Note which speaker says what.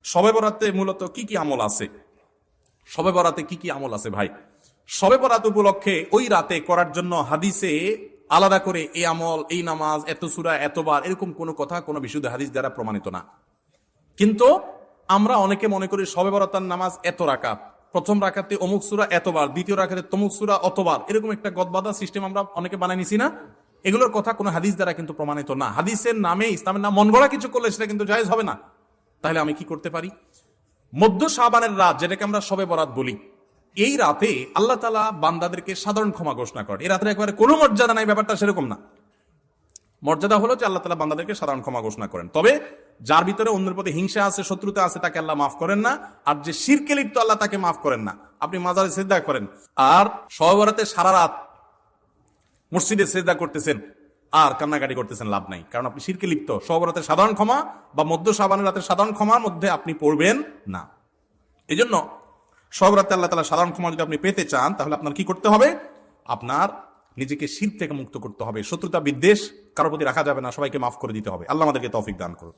Speaker 1: শবে বরাতে মূলত কি কি আমল আছে? শবে বরাতে কি কি আমল আছে ভাই? শবে বরাত উপলক্ষে ওই রাতে করার জন্য হাদিসে আলাদা করে এই আমল, এই নামাজ, এত সূরা, এতবার, এরকম কোনো কথা কোনো বিশুদ্ধ হাদিস দ্বারা প্রমাণিত না। কিন্তু আমরা অনেকে মনে করি শবে বরাতের নামাজ এত রাকাত, প্রথম রাকাতে অমুক সূরা এতবার, দ্বিতীয় রাকাতে তমুক সূরা অতবার, এরকম একটা গদবাদা সিস্টেম আমরা অনেকে বানাই নিছি না? এগুলোর কথা কোনো হাদিস দ্বারা কিন্তু প্রমাণিত না। হাদিসের নামে, ইসলামের নাম মন গড়া কিছু করলে সেটা কিন্তু জায়েজ হবে না। তাহলে আমি কি করতে পারি? মধ্য শাবানের রাত, যেটাকে আমরা শবে বরাত বলি, এই রাতে আল্লাহ তাআলা বান্দাদেরকে সাধারণ ক্ষমা ঘোষণা করে। এই রাতে একবারে কোনো মর্যাদা নাই, ব্যাপারটা সেরকম না। মর্যাদা হলো যে আল্লাহ তাআলা বান্দাদেরকে সাধারণ ক্ষমা ঘোষণা করেন। তবে যার ভিতরে অন্যের প্রতি হিংসা আছে, শত্রুতা আছে, তাকে আল্লাহ মাফ করেন না। আর যে শিরকে লিপ্ত, আল্লাহ তাকে মাফ করেন না। আপনি মাজারে সিজদা করেন আর শবে বরাতে সারা রাত মসজিদে সিজদা করতেছেন আর কান্নাকাটি করতেছেন, লাভ নাই, কারণ আপনি শিরকে লিপ্ত। শবে বরাতের সাধারণ ক্ষমা বা মধ্য শাবানের রাতের সাধারণ ক্ষমার মধ্যে আপনি পড়বেন না। এই জন্য শবে বরাতে আল্লাহ তাআলা সাধারণ ক্ষমা যদি আপনি পেতে চান, তাহলে আপনার কি করতে হবে? আপনার নিজেকে শিরক থেকে মুক্ত করতে হবে। শত্রুতা বিদ্বেষ কারোর প্রতি রাখা যাবে না, সবাইকে মাফ করে দিতে হবে। আল্লাহ আমাদেরকে তৌফিক দান করুন।